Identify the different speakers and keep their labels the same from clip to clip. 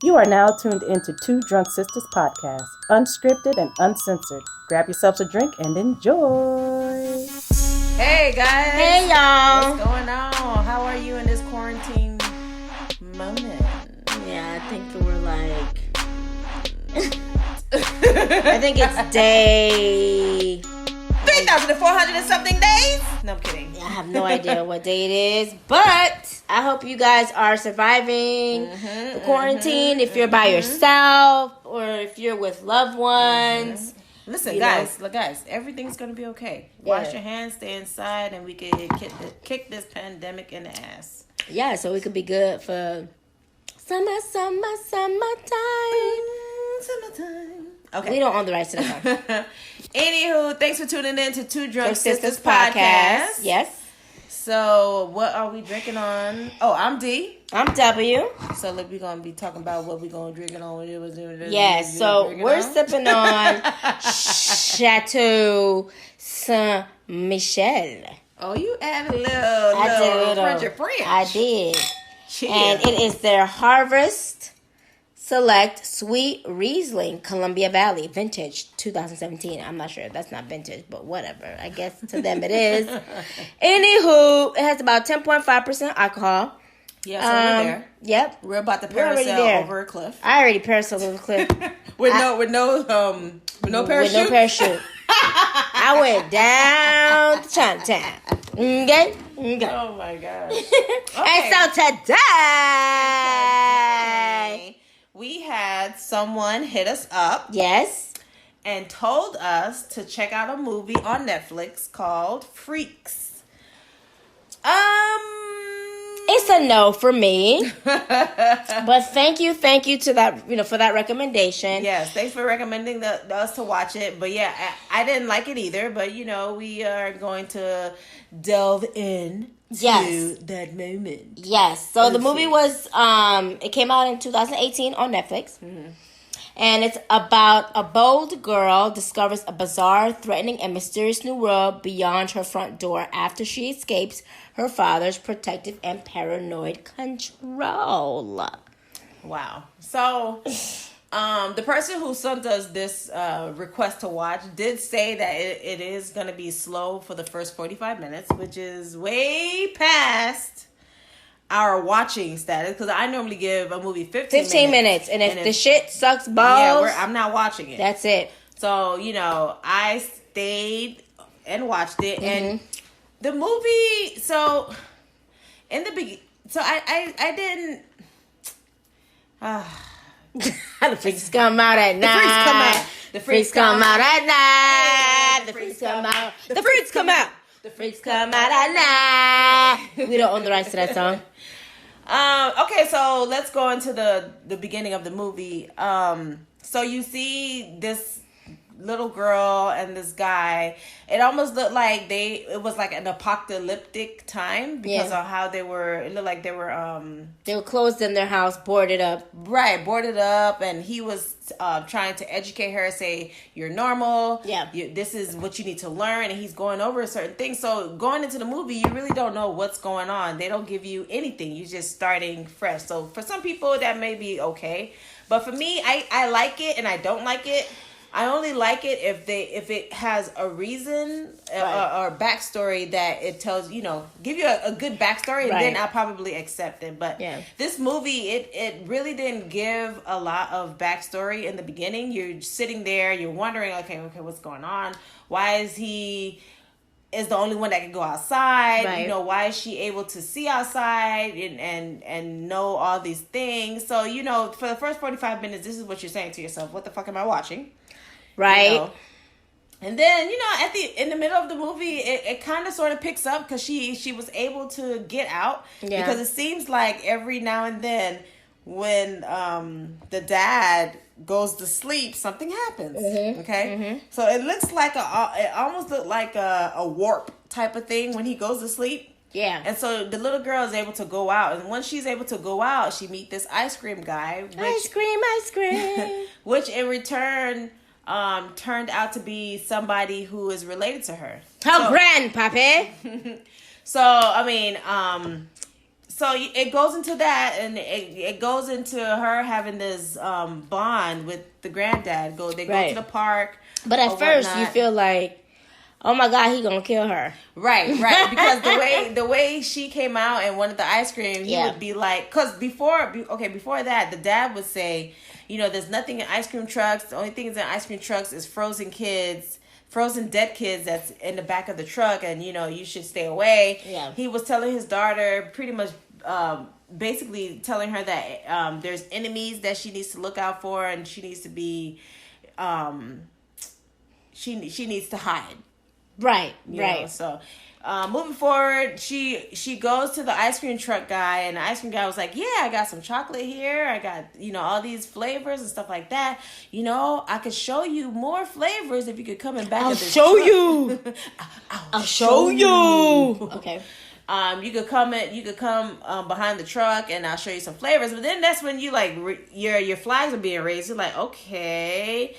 Speaker 1: You are now tuned into Two Drunk Sistas podcast, unscripted and uncensored. Grab yourselves a drink and enjoy.
Speaker 2: Hey guys.
Speaker 3: Hey y'all.
Speaker 2: What's going on? How are you in this quarantine moment?
Speaker 3: Yeah, I think we're like... I think it's day...
Speaker 2: 3,400 and something days? No, I'm kidding.
Speaker 3: I have no idea what day it is, but I hope you guys are surviving the quarantine. If you're by yourself or if you're with loved ones.
Speaker 2: Listen, guys, everything's going to be okay.
Speaker 3: Yeah.
Speaker 2: Wash your hands, stay inside, and we can kick this pandemic in the ass.
Speaker 3: Yeah, so we could be good for summertime.
Speaker 2: Summertime. Okay.
Speaker 3: We don't own the rights to that song.
Speaker 2: Anywho, thanks for tuning in to Two Drunk Sistas podcast.
Speaker 3: Yes.
Speaker 2: So, what are we drinking on? Oh, I'm D.
Speaker 3: I'm W.
Speaker 2: So, we're going to be talking about what we're going to drinking on.
Speaker 3: Yes, so we're sipping on Chateau Saint Michel.
Speaker 2: Oh, you added a little French.
Speaker 3: I did.
Speaker 2: Cheers.
Speaker 3: And it is their Harvest Select Sweet Riesling Columbia Valley Vintage 2017. I'm not sure if that's not vintage, but whatever. I guess to them it is. Anywho, it has about 10.5% alcohol.
Speaker 2: Yeah, so we're there.
Speaker 3: Yep.
Speaker 2: We're about to parasail over a cliff.
Speaker 3: I already parasailed over a cliff.
Speaker 2: with no parachute.
Speaker 3: With no parachute. I went down to Chinatown. Okay?
Speaker 2: Oh my gosh.
Speaker 3: Okay. And so today,
Speaker 2: we had someone hit us up.
Speaker 3: Yes.
Speaker 2: And told us to check out a movie on Netflix called Freaks.
Speaker 3: It's a no for me. But thank you to that, for that recommendation.
Speaker 2: Yes, thanks for recommending us to watch it. But yeah, I didn't like it either. But we are going to delve in to that moment.
Speaker 3: Yes. So the movie was it came out in 2018 on Netflix. Mm-hmm. And it's about a bold girl discovers a bizarre, threatening, and mysterious new world beyond her front door after she escapes her father's protective and paranoid control.
Speaker 2: Wow. So, the person who sent us this request to watch did say that it is going to be slow for the first 45 minutes, which is way past our watching status, because I normally give a movie 15
Speaker 3: minutes. And if the shit sucks balls,
Speaker 2: I'm not watching it.
Speaker 3: That's it.
Speaker 2: So, I stayed and watched it. Mm-hmm. And the movie, so in the beginning, so I didn't.
Speaker 3: The freaks come out at night.
Speaker 2: The freaks come out at night.
Speaker 3: The freaks come out. The freaks come out. The freaks come out at night. We don't own the rights to that song.
Speaker 2: Okay, so let's go into the beginning of the movie. So you see this little girl and this guy. It almost looked like it was like an apocalyptic time because of how they were. It looked like they were
Speaker 3: closed in their house, boarded up.
Speaker 2: Right, boarded up, and he was trying to educate her, say you're normal.
Speaker 3: Yeah,
Speaker 2: this is what you need to learn, and he's going over certain things. So going into the movie, you really don't know what's going on. They don't give you anything. You're just starting fresh. So for some people, that may be okay, but for me, I like it and I don't like it. I only like it if it has a reason or backstory that it tells, give you a good backstory, and then I'll probably accept it. But this movie, it really didn't give a lot of backstory in the beginning. You're sitting there, you're wondering, okay, what's going on? Why is he the only one that can go outside?
Speaker 3: Right.
Speaker 2: Why is she able to see outside and know all these things? So, for the first 45 minutes, this is what you're saying to yourself. What the fuck am I watching?
Speaker 3: Right.
Speaker 2: And then, in the middle of the movie, it kind of sort of picks up because she was able to get out. Yeah. Because it seems like every now and then when the dad goes to sleep, something happens. Mm-hmm. Okay? Mm-hmm. So it looks like it almost looked like a warp type of thing when he goes to sleep.
Speaker 3: Yeah.
Speaker 2: And so the little girl is able to go out. And once she's able to go out, she meets this ice cream guy.
Speaker 3: Ice cream.
Speaker 2: Which in return turned out to be somebody who is related to her.
Speaker 3: Her grandpappy.
Speaker 2: So, so it goes into that, and it goes into her having this bond with the granddad. They go to the park.
Speaker 3: But at first, you feel like, oh my God, he gonna kill her.
Speaker 2: Right. Because the way she came out and wanted the ice cream, he would be like, because before that, the dad would say, there's nothing in ice cream trucks. The only thing that's in ice cream trucks is frozen dead kids that's in the back of the truck, and you should stay away.
Speaker 3: Yeah. He
Speaker 2: was telling his daughter pretty much, basically telling her that there's enemies that she needs to look out for, and she needs to be, she needs to hide.
Speaker 3: Right.
Speaker 2: So, moving forward, she goes to the ice cream truck guy, and the ice cream guy was like, "Yeah, I got some chocolate here. I got all these flavors and stuff like that. I could show you more flavors if you could come in back.
Speaker 3: I'll
Speaker 2: of this
Speaker 3: show
Speaker 2: truck."
Speaker 3: you. I'll show you. Okay.
Speaker 2: You could come behind the truck, and I'll show you some flavors. But then that's when you like your flags are being raised. You're like, okay,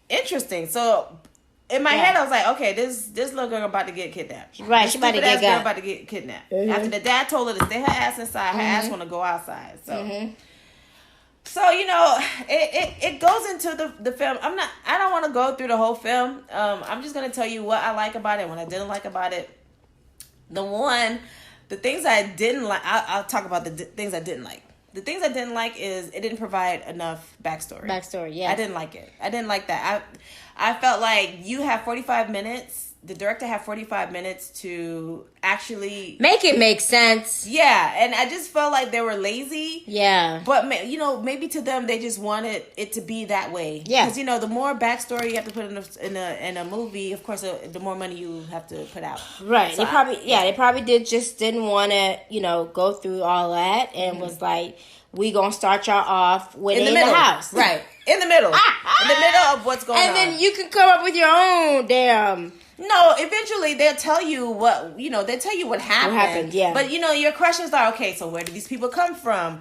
Speaker 2: interesting. So. In my head, I was like, okay, this little girl about to get kidnapped.
Speaker 3: Right, she about to get got.
Speaker 2: About to get kidnapped. Mm-hmm. After the dad told her to stay her ass inside, her ass want to go outside. So, it goes into the film. I don't want to go through the whole film. I'm just gonna tell you what I like about it and what I didn't like about it. The things I didn't like. I'll talk about the things I didn't like. The things I didn't like is it didn't provide enough backstory.
Speaker 3: Yeah.
Speaker 2: I didn't like it. I didn't like that. I felt like you have 45 minutes. The director had 45 minutes to actually
Speaker 3: make it make sense.
Speaker 2: Yeah, and I just felt like they were lazy.
Speaker 3: Yeah.
Speaker 2: But maybe to them they just wanted it to be that way.
Speaker 3: Yeah.
Speaker 2: Because the more backstory you have to put in a movie, of course, the more money you have to put out.
Speaker 3: Right. So they probably didn't want to go through all that, and was like, we gonna start y'all off in the house.
Speaker 2: Right. In the middle. In the middle of what's going on.
Speaker 3: And then you can come up with your own damn.
Speaker 2: No, eventually they'll tell you what happened.
Speaker 3: What happened, yeah.
Speaker 2: But your questions are, okay, so where did these people come from?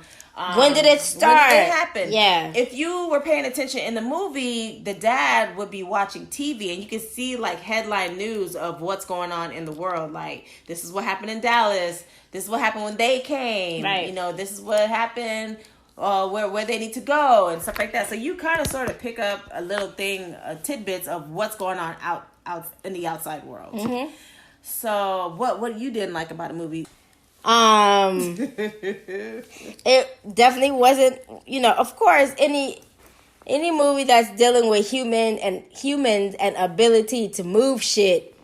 Speaker 3: When did it start?
Speaker 2: When did it happen?
Speaker 3: Yeah.
Speaker 2: If you were paying attention in the movie, the dad would be watching TV, and you could see like headline news of what's going on in the world. Like, this is what happened in Dallas. This is what happened when they came.
Speaker 3: Right.
Speaker 2: This is what happened where they need to go and stuff like that. So you kind of sort of pick up a little tidbits of what's going on out in the outside world. Mm-hmm. So what you didn't like about the movie?
Speaker 3: It definitely wasn't, of course, any movie that's dealing with humans and ability to move shit,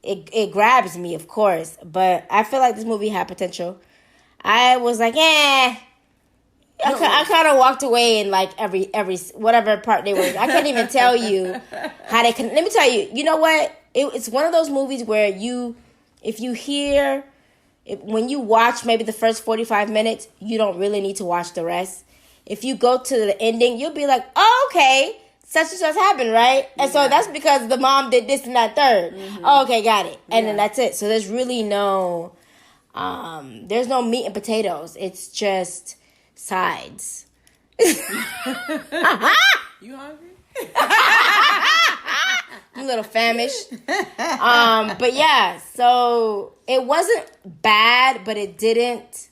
Speaker 3: it grabs me, of course. But I feel like this movie had potential. I was like, I kind of walked away in like every whatever part they were. I can't even tell you how they can. Let me tell you. You know what? It's one of those movies where when you watch maybe the first 45 minutes, you don't really need to watch the rest. If you go to the ending, you'll be like, oh, okay, such and such happened, right? And so that's because the mom did this and that third. Mm-hmm. Oh, okay, got it. And then that's it. So there's really no meat and potatoes. It's just sides.
Speaker 2: You hungry?
Speaker 3: I'm a little famished. But yeah, so it wasn't bad, but it didn't.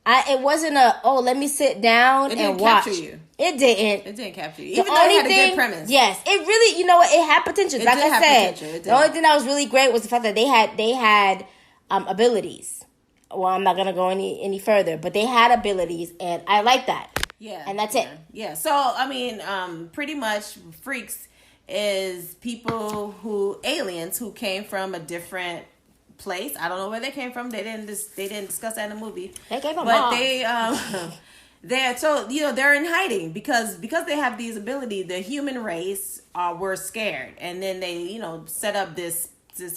Speaker 3: It wasn't let me sit down and watch.
Speaker 2: Capture you.
Speaker 3: It didn't.
Speaker 2: It didn't capture you. Even though it had a good premise.
Speaker 3: Yes, it really. It had potential. Like I said, the only thing that was really great was the fact that they had abilities. Well, I'm not gonna go any further, but they had abilities, and I like that.
Speaker 2: Yeah,
Speaker 3: and that's it.
Speaker 2: Yeah. So pretty much freaks is aliens who came from a different place. I don't know where they came from. They didn't discuss that in the movie.
Speaker 3: They came from
Speaker 2: Mars. They're in hiding because they have these abilities. The human race were scared, and then they set up this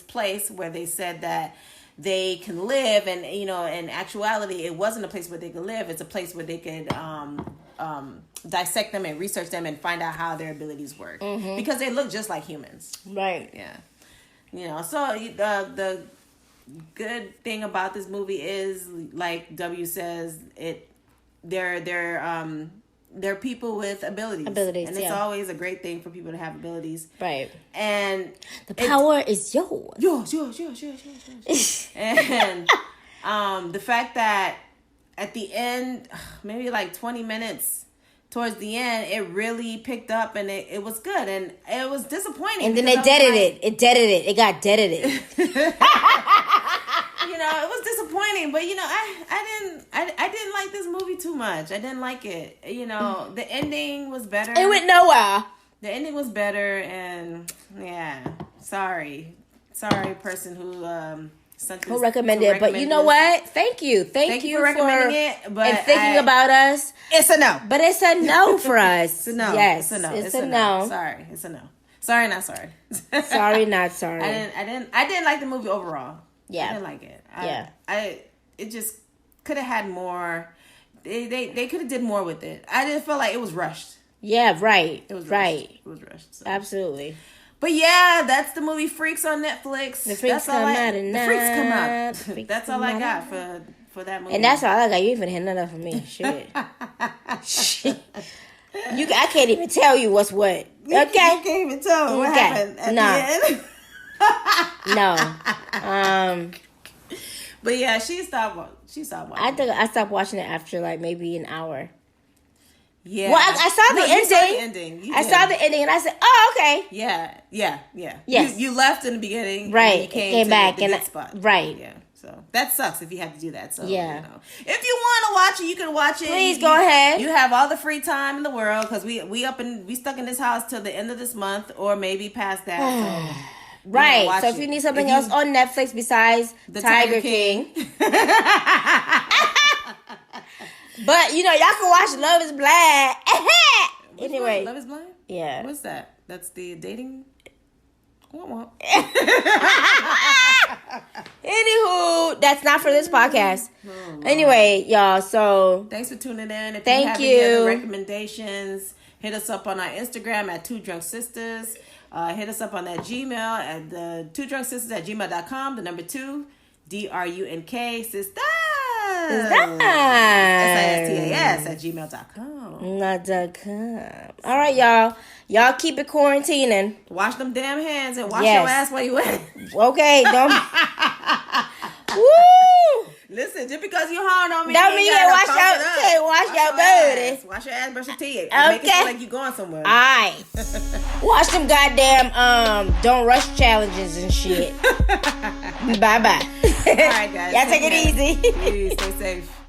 Speaker 2: place where they said that they can live, and in actuality it wasn't a place where they could live. It's a place where they could dissect them and research them and find out how their abilities work, because they look just like humans,
Speaker 3: right?
Speaker 2: Yeah. So the good thing about this movie is, like W says, they're people with abilities, and it's always a great thing for people to have abilities,
Speaker 3: right?
Speaker 2: And
Speaker 3: the power is yours.
Speaker 2: Yours. And The fact that at the end, maybe like 20 minutes towards the end, it really picked up and it was good. And it was disappointing.
Speaker 3: And then they deaded it. It deaded it. It got deaded it.
Speaker 2: You know, it was disappointing, but you know, I didn't like this movie too much. I didn't like it. You know, the ending was better.
Speaker 3: It went nowhere.
Speaker 2: The ending was better, and yeah, sorry, person who sent this,
Speaker 3: who recommended it. But you know what? Thank you
Speaker 2: for recommending it. But
Speaker 3: and thinking about us.
Speaker 2: It's a no.
Speaker 3: But it's a no for us.
Speaker 2: It's a no.
Speaker 3: Yes,
Speaker 2: it's a no.
Speaker 3: It's a no.
Speaker 2: Sorry, it's a no. Sorry, not sorry.
Speaker 3: Sorry, not sorry.
Speaker 2: I didn't like the movie overall.
Speaker 3: Yeah,
Speaker 2: I didn't like it. It just could have had more. They could have did more with it. I didn't feel like it was rushed.
Speaker 3: Yeah, right.
Speaker 2: It was
Speaker 3: right.
Speaker 2: Rushed. It was rushed. So.
Speaker 3: Absolutely.
Speaker 2: But yeah, that's the movie Freaks on Netflix.
Speaker 3: The Freaks come out at night.
Speaker 2: The Freaks come out. That's all I got for that movie.
Speaker 3: And that's all I got. You even had none of me. Shit. Shit. I can't even tell you what's what. Okay.
Speaker 2: You can't even tell me what happened at the end.
Speaker 3: No.
Speaker 2: But yeah, she stopped watching.
Speaker 3: I think I stopped watching it after like maybe an hour.
Speaker 2: Yeah.
Speaker 3: Well, I saw the ending.
Speaker 2: You saw the ending.
Speaker 3: I saw the ending and I said, "Oh, okay."
Speaker 2: Yeah.
Speaker 3: Yes.
Speaker 2: You left in the beginning,
Speaker 3: right?
Speaker 2: And you came
Speaker 3: back
Speaker 2: to the good spot,
Speaker 3: right?
Speaker 2: Yeah. So that sucks if you have to do that. So
Speaker 3: yeah.
Speaker 2: You know, if you want to watch it, you can watch it.
Speaker 3: Please go ahead.
Speaker 2: You have all the free time in the world because we stuck in this house till the end of this month or maybe past that. So.
Speaker 3: Right. So if you need something else on Netflix besides the Tiger King. But you know, y'all can watch Love Is Blind. Anyway.
Speaker 2: Love Is Blind?
Speaker 3: Yeah.
Speaker 2: What's that? That's the dating.
Speaker 3: Anywho, that's not for this podcast. Anyway, y'all, so
Speaker 2: thanks for tuning in. If
Speaker 3: thank
Speaker 2: you have any other recommendations, hit us up on our Instagram at 2 Drunk Sistas. Hit us up on that Gmail at the 2drunksistas@gmail.com. The number 2 DRUNK sisters.
Speaker 3: sistas@gmail.com. All right, y'all. Y'all keep it quarantining.
Speaker 2: Wash them damn hands and wash your ass while you at it.
Speaker 3: Okay, don't. Woo!
Speaker 2: Listen, just because you hard on me,
Speaker 3: don't mean you ain't wash your booty.
Speaker 2: Wash your ass, brush your teeth.
Speaker 3: Okay.
Speaker 2: Make it feel like you going somewhere.
Speaker 3: All right. Watch them goddamn don't rush challenges and shit. Bye bye.
Speaker 2: All right, guys.
Speaker 3: Y'all take it easy.
Speaker 2: Please stay safe.